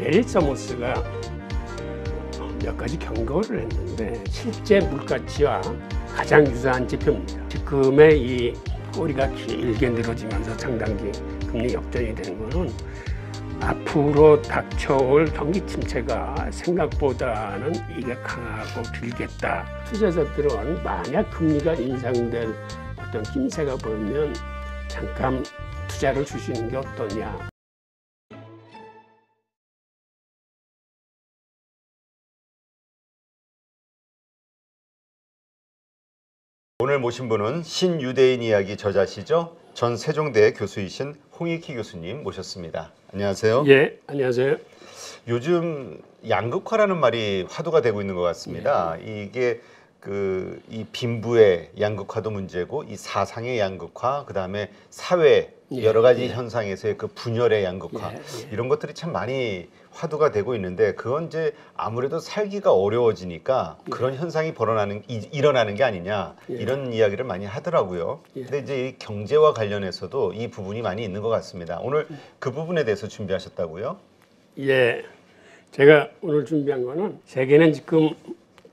레리 서머스가 몇 가지 경고를 했는데 실제 물가치와 가장 유사한 지표입니다. 지금의 이 꼬리가 길게 늘어지면서 장단기 금리 역전이 되는 것은 앞으로 닥쳐올 경기 침체가 생각보다는 이게 강하고 길겠다. 투자자들은 만약 금리가 인상될 어떤 낌새가 보이면 잠깐 투자를 주시는 게 어떠냐. 오늘 모신 분은 신유대인 이야기 저자시죠? 전 세종대 교수이신 홍익희 교수님 모셨습니다. 안녕하세요. 예, 안녕하세요. 요즘 양극화라는 말이 화두가 되고 있는 것 같습니다. 이게 이 빈부의 양극화도 문제고, 이 사상의 양극화, 그 다음에 사회 여러 가지 현상에서의 그 분열의 양극화, 이런 것들이 참 많이 화두가 되고 있는데, 그건 이제 아무래도 살기가 어려워지니까 그런 현상이 일어나는 게 아니냐, 이런 이야기를 많이 하더라고요. 근데 이제 이 경제와 관련해서도 이 부분이 많이 있는 것 같습니다. 오늘 그 부분에 대해서 준비하셨다고요? 예, 제가 오늘 준비한 거는 세계는 지금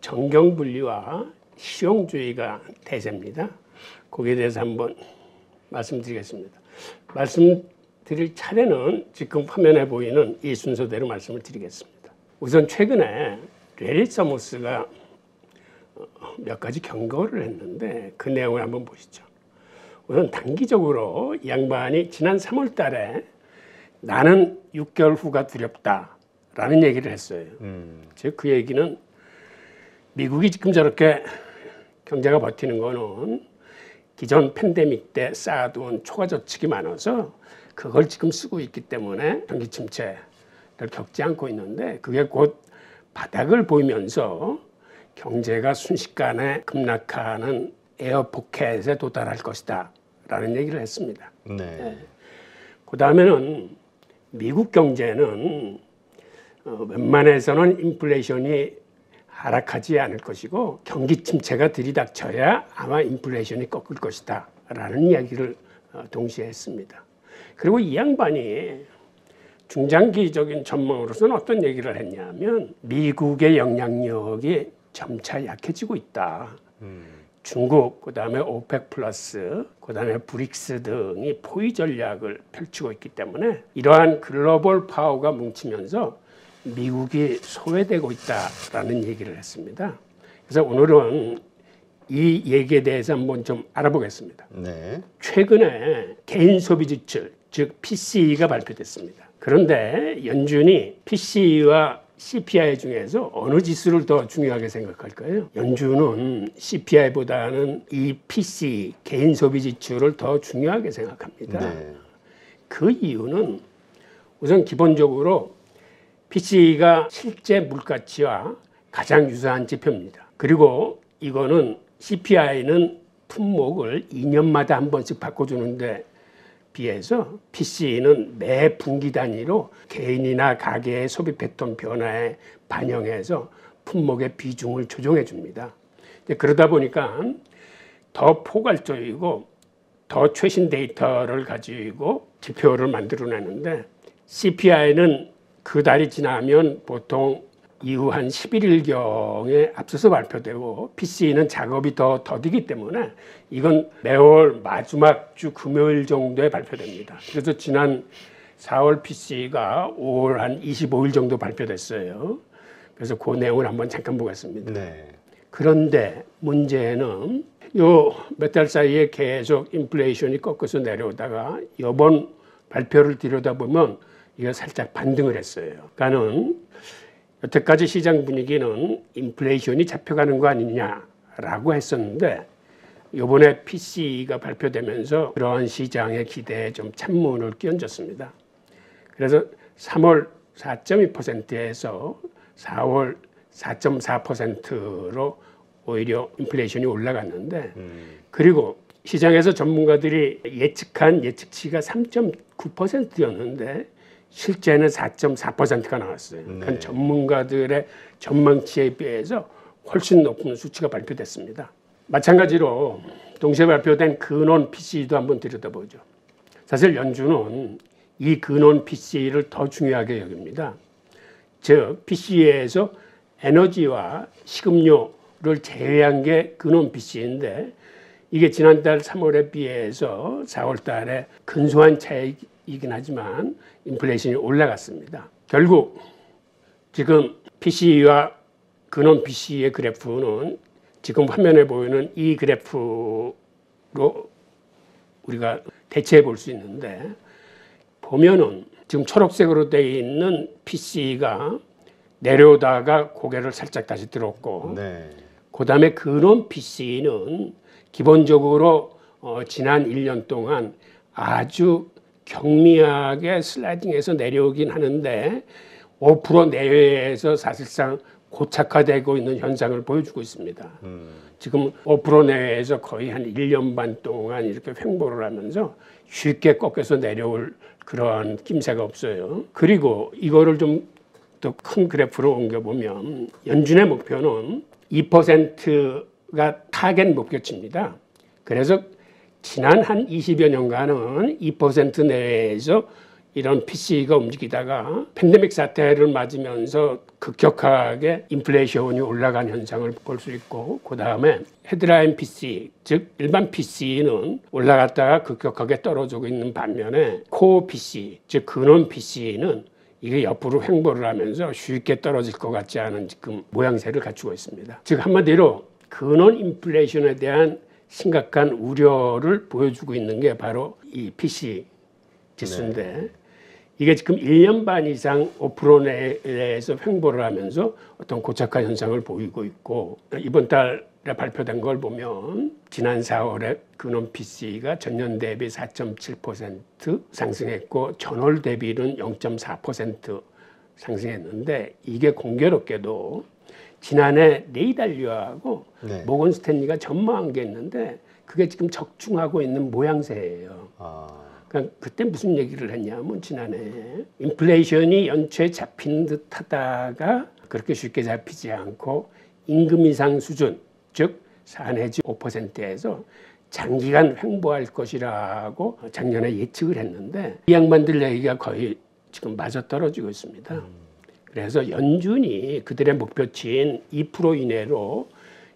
정경분리와 실용주의가 대세입니다. 거기에 대해서 한번 말씀드리겠습니다. 말씀드릴 차례는 지금 화면에 보이는 이 순서대로 말씀을 드리겠습니다. 우선 최근에 레리 서머스가 몇 가지 경고를 했는데 그 내용을 한번 보시죠. 우선 단기적으로 이 양반이 지난 3월 달에 나는 6개월 후가 두렵다라는 얘기를 했어요. 즉 그 얘기는 미국이 지금 저렇게 경제가 버티는 거는 기존 팬데믹 때 쌓아둔 초과 저축이 많아서 그걸 지금 쓰고 있기 때문에 경기 침체를 겪지 않고 있는데, 그게 곧 바닥을 보이면서 경제가 순식간에 급락하는 에어포켓에 도달할 것이다 라는 얘기를 했습니다. 그 다음에는 미국 경제는 웬만해서는 인플레이션이 하락하지 않을 것이고 경기 침체가 들이닥쳐야 아마 인플레이션이 꺾일 것이다 라는 이야기를 동시에 했습니다. 그리고 이 양반이 중장기적인 전망으로서는 어떤 얘기를 했냐면 미국의 영향력이 점차 약해지고 있다. 중국, 그 다음에 오펙 플러스, 그 다음에 브릭스 등이 포위 전략을 펼치고 있기 때문에 이러한 글로벌 파워가 뭉치면서 미국이 소외되고 있다라는 얘기를 했습니다. 그래서 오늘은 이 얘기에 대해서 한번 좀 알아보겠습니다. 최근에 개인 소비 지출, 즉 PCE가 발표됐습니다. 그런데 연준이 PCE와 CPI 중에서 어느 지수를 더 중요하게 생각할까요? 연준은 CPI보다는 이 PCE, 개인 소비 지출을 더 중요하게 생각합니다. 그 이유는 우선 기본적으로 PCE가 실제 물가치와 가장 유사한 지표입니다. 그리고 이거는 CPI는 품목을 2년마다 한 번씩 바꿔주는데 비해서 PCE는 매 분기 단위로 개인이나 가계의 소비 패턴 변화에 반영해서 품목의 비중을 조정해 줍니다. 그러다 보니까 더 포괄적이고 더 최신 데이터를 가지고 지표를 만들어내는데, CPI는 그 달이 지나면 보통 이후 한 11일경에 앞서서 발표되고, PCE는 작업이 더 더디기 때문에 이건 매월 마지막 주 금요일 정도에 발표됩니다. 그래서 지난 4월 PCE가 5월 한 25일 정도 발표됐어요. 그래서 그 내용을 한번 잠깐 보겠습니다. 그런데 문제는 요 몇 달 사이에 계속 인플레이션이 꺾어서 내려오다가 이번 발표를 들여다보면 이거 살짝 반등을 했어요. 그러니까는 여태까지 시장 분위기는 인플레이션이 잡혀가는 거 아니냐라고 했었는데, 이번에 PCE가 발표되면서 그러한 시장의 기대에 좀 찬물을 끼얹었습니다. 그래서 3월 4.2%에서 4월 4.4%로 오히려 인플레이션이 올라갔는데, 그리고 시장에서 전문가들이 예측한 예측치가 3.9%였는데 실제는 4.4%가 나왔어요. 그러니까 전문가들의 전망치에 비해서 훨씬 높은 수치가 발표됐습니다. 마찬가지로 동시에 발표된 근원 PCE도 한번 들여다보죠. 사실 연준은 이 근원 PCE를 더 중요하게 여깁니다. 즉 PC에서 에너지와 식음료를 제외한 게 근원 PC인데 이게 지난달 3월에 비해서 4월 달에 근소한 차익이긴 하지만 인플레이션이 올라갔습니다. 결국 지금 PC와 근원 PC의 그래프는 지금 화면에 보이는 이 그래프로 우리가 대체해 볼 수 있는데 보면은 지금 초록색으로 되어 있는 PC가 내려오다가 고개를 살짝 다시 들었고 네. 그다음에 근원 PC는 기본적으로 지난 1년 동안 아주 경미하게 슬라이딩해서 내려오긴 하는데 5% 내외에서 사실상 고착화되고 있는 현상을 보여주고 있습니다. 지금 5% 내외에서 거의 한 1년 반 동안 이렇게 횡보를 하면서 쉽게 꺾여서 내려올 그런 낌새가 없어요. 그리고 이거를 좀 더 큰 그래프로 옮겨보면 연준의 목표는 2%가 타겟 목표치입니다. 그래서 지난 한 20여 년간은 2% 내외에서 이런 PC가 움직이다가 팬데믹 사태를 맞으면서 급격하게 인플레이션이 올라간 현상을 볼 수 있고 그 다음에 헤드라인 PC, 즉 일반 PC는 올라갔다가 급격하게 떨어지고 있는 반면에 코어 PC, 즉 근원 PC는 이게 옆으로 횡보를 하면서 쉽게 떨어질 것 같지 않은 지금 모양새를 갖추고 있습니다. 즉 한마디로 근원 인플레이션에 대한 심각한 우려를 보여주고 있는 게 바로 이 PC 지수인데 네. 이게 지금 1년 반 이상 5% 내에서 횡보를 하면서 어떤 고착화 현상을 보이고 있고 이번 달에 발표된 걸 보면 지난 4월에 근원 PC가 전년 대비 4.7% 상승했고 전월 대비는 0.4% 상승했는데 이게 공교롭게도 지난해 레이달리아하고 네. 모건 스탠리가 전망한 게 있는데 그게 지금 적중하고 있는 모양새예요. 그러니까 그때 무슨 얘기를 했냐면 지난해 인플레이션이 연초에 잡히는 듯하다가 그렇게 쉽게 잡히지 않고 임금 인상 수준 즉 4 내지 5%에서 장기간 횡보할 것이라고 작년에 예측을 했는데 이 양반들 얘기가 거의 지금 맞아떨어지고 있습니다. 그래서 연준이 그들의 목표치인 2% 이내로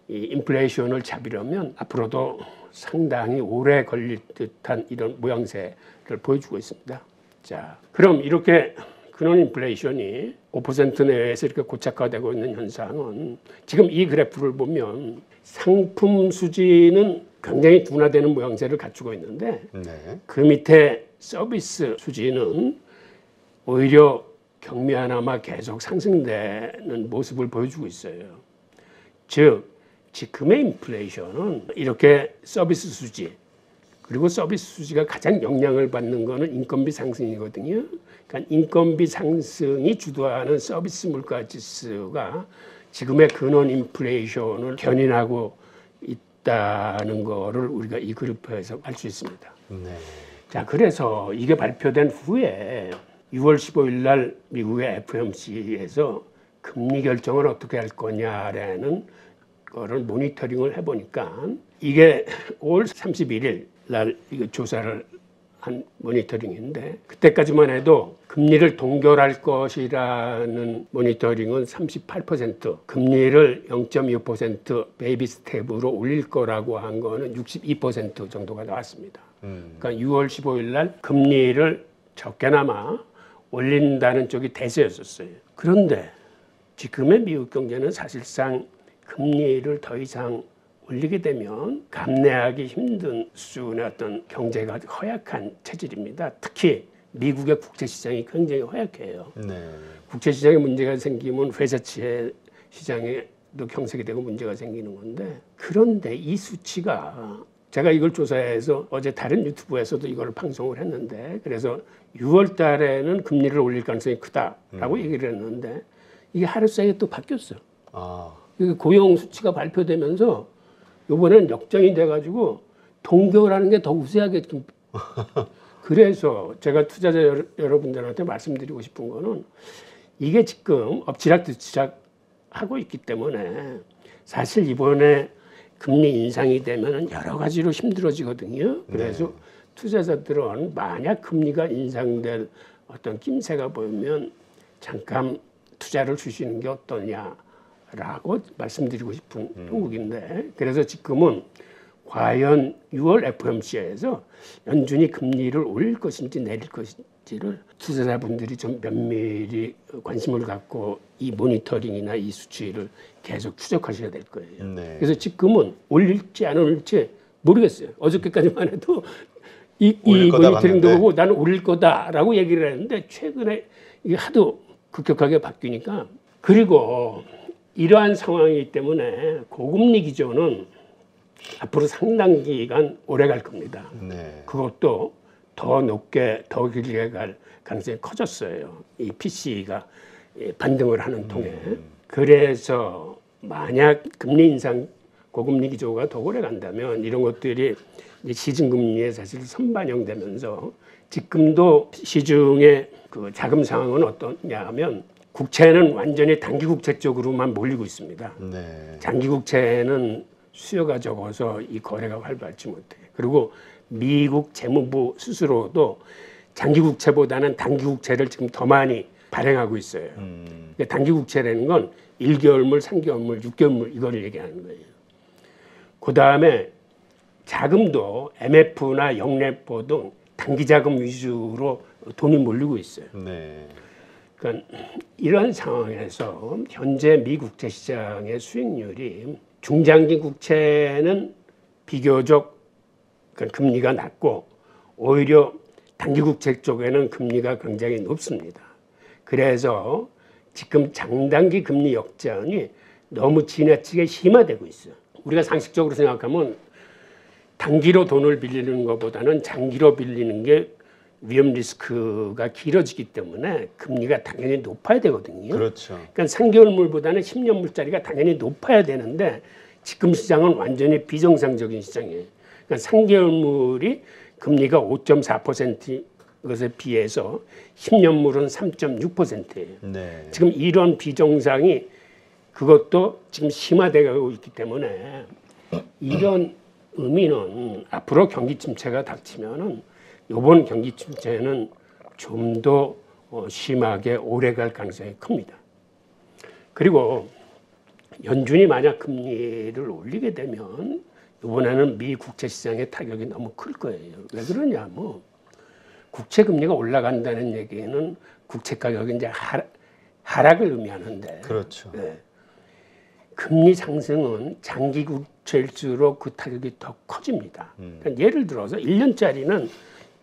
이 인플레이션을 잡으려면 앞으로도 상당히 오래 걸릴 듯한 이런 모양새를 보여주고 있습니다. 자, 그럼 이렇게 근원 인플레이션이 5% 내에서 이렇게 고착화되고 있는 현상은 지금 이 그래프를 보면 상품 수지는 굉장히 둔화되는 모양새를 갖추고 있는데 네. 그 밑에 서비스 수지는 오히려 경미하나마 계속 상승되는 모습을 보여주고 있어요. 즉 지금의 인플레이션은 이렇게 서비스 수지 그리고 서비스 수지가 가장 영향을 받는 거는 인건비 상승이거든요. 그러니까 인건비 상승이 주도하는 서비스 물가 지수가 지금의 근원 인플레이션을 견인하고 있다는 거를 우리가 이 그래프에서 알 수 있습니다. 네. 자, 그래서 이게 발표된 후에 6월 15일 날 미국의 FOMC에서 금리 결정을 어떻게 할 거냐라는 거를 모니터링을 해보니까 이게 5월 31일 날 이거 조사를 한 모니터링인데 그때까지만 해도 금리를 동결할 것이라는 모니터링은 38%, 금리를 0.25% 베이비 스텝으로 올릴 거라고 한 거는 62% 정도가 나왔습니다. 그러니까 6월 15일 날 금리를 적게나마 올린다는 쪽이 대세였었어요. 그런데 지금의 미국 경제는 사실상 금리를 더 이상 올리게 되면 감내하기 힘든 수준의 어떤 경제가 허약한 체질입니다. 특히 미국의 국제시장이 굉장히 허약해요. 네. 국제시장에 문제가 생기면 회사채 시장에도 경색이 되고 문제가 생기는 건데 그런데 이 수치가 제가 이걸 조사해서 어제 다른 유튜브에서도 이걸 방송을 했는데 그래서 6월 달에는 금리를 올릴 가능성이 크다라고 얘기를 했는데 이게 하루 사이에 또 바뀌었어요. 고용 수치가 발표되면서 이번에는 역전이 돼가지고 동결하는 게 더 우세하게 좀 그래서 제가 투자자 여러분들한테 말씀드리고 싶은 거는 이게 지금 엎치락뒤치락 하고 있기 때문에 사실 이번에 금리 인상이 되면 여러 가지로 힘들어지거든요. 그래서 투자자들은 만약 금리가 인상될 어떤 낌새가 보이면 잠깐 투자를 주시는 게 어떠냐라고 말씀드리고 싶은 형국인데, 그래서 지금은 과연 6월 FOMC에서 연준이 금리를 올릴 것인지 내릴 것인지를 투자자분들이 좀 면밀히 관심을 갖고 이 모니터링이나 이 수치를 계속 추적하셔야 될 거예요. 네. 그래서 지금은 올릴지 안 올릴지 모르겠어요. 어저께까지만 해도 이 모니터링도 보고 나는 올릴 거다라고 얘기를 했는데, 최근에 이게 하도 급격하게 바뀌니까. 그리고 이러한 상황이기 때문에 고금리 기조는 앞으로 상당 기간 오래 갈 겁니다. 네. 그것도 더 높게 더 길게 갈 가능성이 커졌어요. 이 PC가 반등을 하는 통에. 그래서 만약 금리 인상, 고금리 기조가 더 오래 간다면 이런 것들이 이제 시중금리에 사실 선반영되면서, 지금도 시중의 그 자금 상황은 어떠냐 하면 국채는 완전히 단기 국채 쪽으로만 몰리고 있습니다. 네. 장기 국채는 수요가 적어서 이 거래가 활발치 못해. 그리고 미국 재무부 스스로도 장기 국채보다는 단기 국채를 지금 더 많이 발행하고 있어요. 그러니까 단기 국채라는 건 1개월물, 3개월물, 6개월물 이걸 얘기하는 거예요. 그 다음에 자금도 MF나 영래포 등 단기 자금 위주로 돈이 몰리고 있어요. 네. 그러니까 이런 상황에서 현재 미 국채 시장의 수익률이 중장기 국채는 비교적 금리가 낮고, 오히려 단기 국채 쪽에는 금리가 굉장히 높습니다. 그래서 지금 장단기 금리 역전이 너무 지나치게 심화되고 있어요. 우리가 상식적으로 생각하면 단기로 돈을 빌리는 것보다는 장기로 빌리는 게 위험 리스크가 길어지기 때문에 금리가 당연히 높아야 되거든요. 그렇죠. 그러니까 3개월물보다는 10년물짜리가 당연히 높아야 되는데, 지금 시장은 완전히 비정상적인 시장이에요. 그러니까 3개월물이 금리가 5.4%인 것에 비해서 10년물은 3.6%예요. 네. 지금 이런 비정상이 그것도 지금 심화되고 있기 때문에, 이런 의미는 앞으로 경기 침체가 닥치면은 이번 경기 침체는 좀 더 심하게 오래 갈 가능성이 큽니다. 그리고 연준이 만약 금리를 올리게 되면 이번에는 미 국채 시장의 타격이 너무 클 거예요. 왜 그러냐, 뭐 국채 금리가 올라간다는 얘기는 국채 가격이 이제 하락을 의미하는데, 그렇죠. 네. 금리 상승은 장기 국채일수록 그 타격이 더 커집니다. 그러니까 예를 들어서 1년짜리는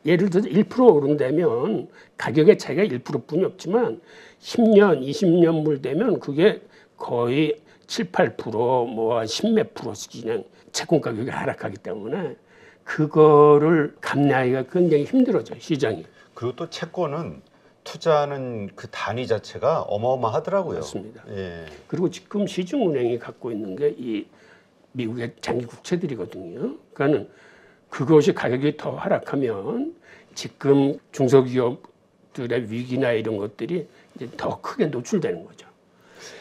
예를 들어서 1% 오른다면 가격의 차이가 1%뿐이 없지만 10년, 20년물 되면 그게 거의 7, 8%, 뭐 10몇 %씩 그냥 채권 가격이 하락하기 때문에 그거를 감내하기가 굉장히 힘들어져요, 시장이. 그리고 또 채권은 투자하는 그 단위 자체가 어마어마하더라고요. 맞습니다. 예. 그리고 지금 시중은행이 갖고 있는 게 이 미국의 장기 국채들이거든요. 그러니까는 그것이 가격이 더 하락하면 지금 중소기업들의 위기나 이런 것들이 이제 더 크게 노출되는 거죠.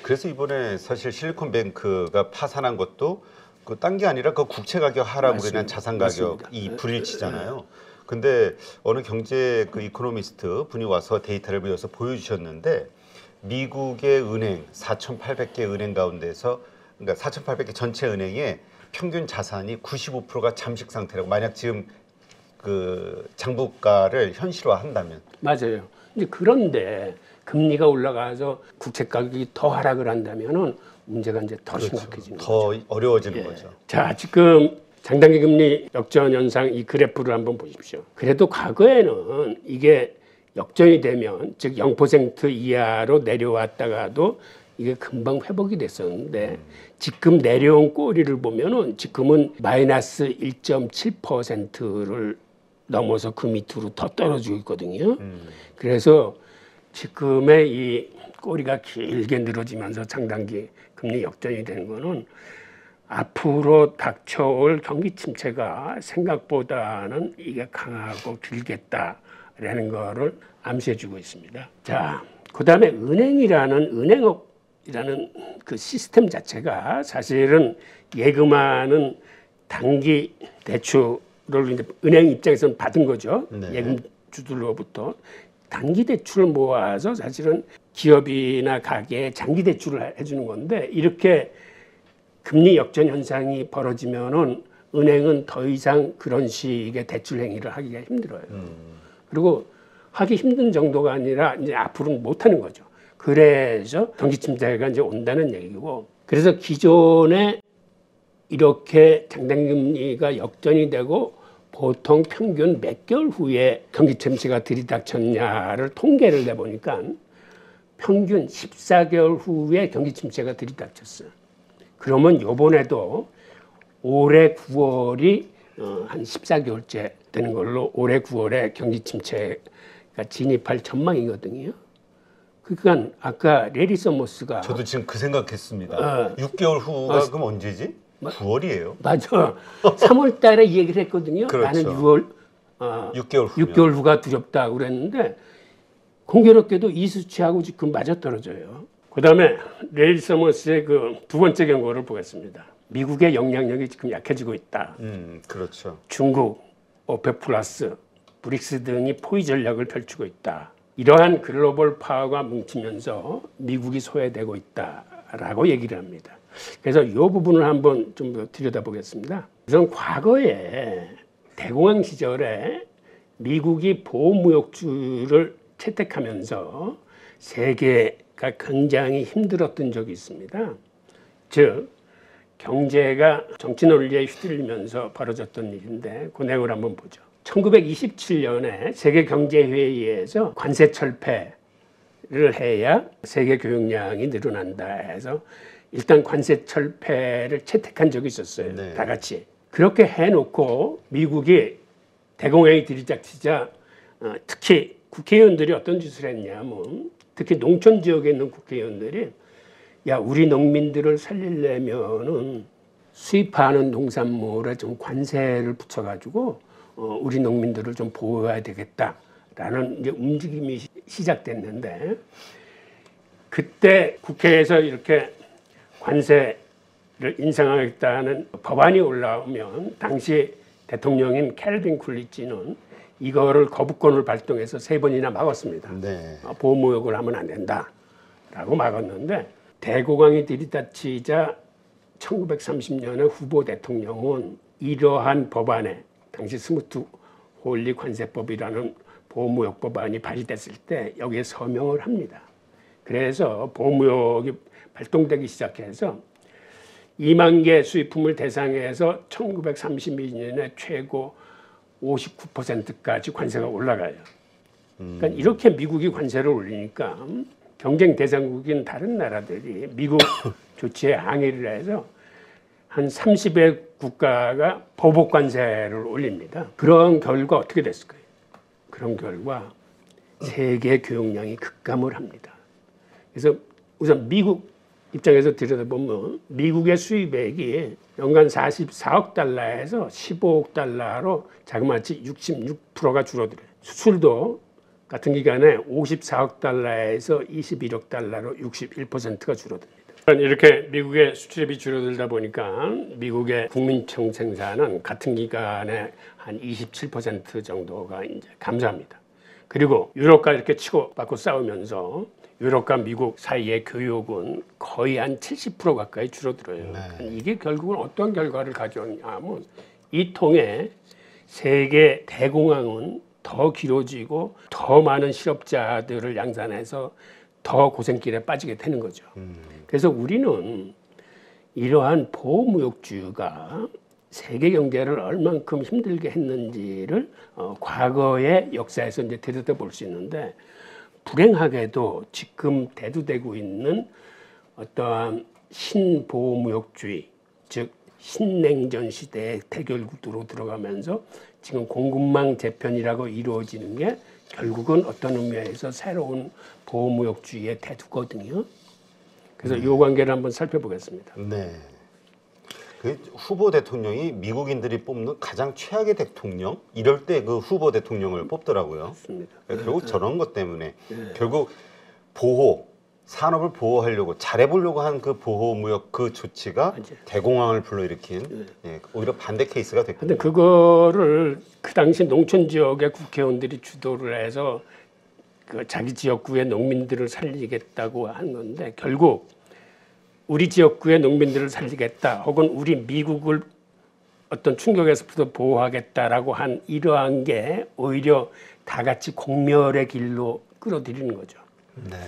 그래서 이번에 사실 실리콘뱅크가 파산한 것도 그 딴 게 아니라 그 국채 가격 하락으로 인한 자산 가격이 불일치잖아요. 근데 어느 경제 그 이코노미스트 분이 와서 데이터를 보여서 보여주셨는데, 미국의 은행 4,800개 은행 가운데서, 그러니까 4,800개 전체 은행의 평균 자산이 95%가 잠식 상태라고. 만약 지금 그 장부가를 현실화한다면. 맞아요. 이제 그런데 금리가 올라가서 국채 가격이 더 하락을 한다면은 문제가 이제 더 심각해지는 더 거죠. 어려워지는 거죠. 자, 지금 장단기 금리 역전 현상 이 그래프를 한번 보십시오. 그래도 과거에는 이게 역전이 되면, 즉 0% 이하로 내려왔다가도 이게 금방 회복이 됐었는데, 지금 내려온 꼬리를 보면은 지금은 마이너스 1.7%를 넘어서 그 밑으로 더 떨어지고 있거든요. 그래서 지금의 이 꼬리가 길게 늘어지면서 장단기 금리 역전이 되는 거는 앞으로 닥쳐올 경기 침체가 생각보다는 이게 강하고 길겠다라는 거를 암시해주고 있습니다. 자, 그다음에 은행이라는 그 시스템 자체가 사실은 예금하는 단기 대출을 이제 은행 입장에서는 받은 거죠. 네. 예금주들로부터 단기 대출을 모아서 사실은 기업이나 가게에 장기 대출을 해주는 건데 이렇게 금리 역전 현상이 벌어지면은 은행은 더 이상 그런 식의 대출 행위를 하기가 힘들어요. 그리고 하기 힘든 정도가 아니라 이제 앞으로는 못 하는 거죠. 그래서 경기 침체가 이제 온다는 얘기고, 그래서 기존에 이렇게 장단금리가 역전이 되고 보통 평균 몇 개월 후에 경기 침체가 들이닥쳤냐를 통계를 내보니까 평균 14개월 후에 경기 침체가 들이닥쳤어요. 그러면 요번에도 올해 9월이 한 14개월째 되는 걸로 올해 9월에 경기 침체가 진입할 전망이거든요. 그러니까 아까 레리 서머스가 저도 지금 그 생각했습니다. 6개월 후가 그럼 언제지? 9월이에요. 맞아. 3월 달에 얘기를 했거든요. 그렇죠. 나는 6월 6개월 후가 두렵다고 그랬는데 공교롭게도 이 수치하고 지금 맞아떨어져요. 그다음에 레리 서머스의 그 두 번째 경고를 보겠습니다. 미국의 영향력이 지금 약해지고 있다. 그렇죠. 중국, 오펙 플러스, 브릭스 등이 포위 전략을 펼치고 있다. 이러한 글로벌 파워가 뭉치면서 미국이 소외되고 있다라고 얘기를 합니다. 그래서 이 부분을 한번 좀 더 들여다보겠습니다. 우선 과거에 대공황 시절에 미국이 보호무역주를 채택하면서 세계가 굉장히 힘들었던 적이 있습니다. 즉 경제가 정치 논리에 휘둘리면서 벌어졌던 일인데 그 내용을 한번 보죠. 1927년에 세계경제회의에서 관세 철폐를 해야 세계 교역량이 늘어난다 해서 일단 관세 철폐를 채택한 적이 있었어요. 네. 다 같이. 그렇게 해놓고 미국이 대공황이 들이닥치자 특히 국회의원들이 어떤 짓을 했냐면 특히 농촌 지역에 있는 국회의원들이 야, 우리 농민들을 살리려면은 수입하는 농산물에 좀 관세를 붙여가지고 우리 농민들을 좀 보호해야 되겠다라는 이제 움직임이 시작됐는데 그때 국회에서 이렇게 관세를 인상하겠다는 법안이 올라오면 당시 대통령인 캘빈 쿨리지는 이거를 거부권을 발동해서 3번이나 막았습니다. 네. 보호무역을 하면 안 된다라고 막았는데 대공황이 들이닥치자 1930년에 후보 대통령은 이러한 법안에 당시 스무트 홀리 관세법이라는 보호무역 법안이 발의됐을 때 여기에 서명을 합니다. 그래서 보호무역이 발동되기 시작해서 2만 개 수입품을 대상해서 1932년에 최고 59%까지 관세가 올라가요. 그러니까 이렇게 미국이 관세를 올리니까 경쟁 대상국인 다른 나라들이 미국 조치에 항의를 해서 한 30의 국가가 보복 관세를 올립니다. 그런 결과 어떻게 됐을까요? 그런 결과 세계 교역량이 급감을 합니다. 그래서 우선 미국 입장에서 들여다보면 미국의 수입액이 연간 44억 달러에서 15억 달러로 자그마치 66%가 줄어들어요. 수출도 같은 기간에 54억 달러에서 21억 달러로 61%가 줄어듭니다. 이렇게 미국의 수출입이 줄어들다 보니까 미국의 국민총 생산은 같은 기간에 한 27% 정도가 이제 감소합니다. 그리고 유럽과 이렇게 치고받고 싸우면서 유럽과 미국 사이의 교역은 거의 한 70% 가까이 줄어들어요. 네. 이게 결국은 어떤 결과를 가져오냐면 이 통해 세계 대공황은 더 길어지고 더 많은 실업자들을 양산해서 더 고생길에 빠지게 되는 거죠. 그래서 우리는 이러한 보호무역주가 세계 경제를 얼만큼 힘들게 했는지를 과거의 역사에서 이제 들여다볼 수 있는데 불행하게도 지금 대두되고 있는 어떠한 신보호무역주의, 즉 신냉전 시대의 대결 구도로 들어가면서 지금 공급망 재편이라고 이루어지는 게 결국은 어떤 의미에서 새로운 보호무역주의의 태두거든요. 그래서 이 관계를 한번 살펴보겠습니다. 네. 그 후보 대통령이 미국인들이 뽑는 가장 최악의 대통령 이럴 때 그 후보 대통령을 뽑더라고요. 맞습니다. 결국 저런 것 때문에 결국 산업을 보호하려고 잘해보려고 한 그 보호무역 그 조치가 맞아요. 대공황을 불러일으킨 오히려 반대 케이스가 됐거든요. 근데 그거를 그 당시 농촌 지역의 국회의원들이 주도를 해서 그 자기 지역구의 농민들을 살리겠다고 한 건데 결국 우리 지역구의 농민들을 살리겠다 혹은 우리 미국을 어떤 충격에서부터 보호하겠다라고 한 이러한 게 오히려 다 같이 공멸의 길로 끌어들이는 거죠. 네.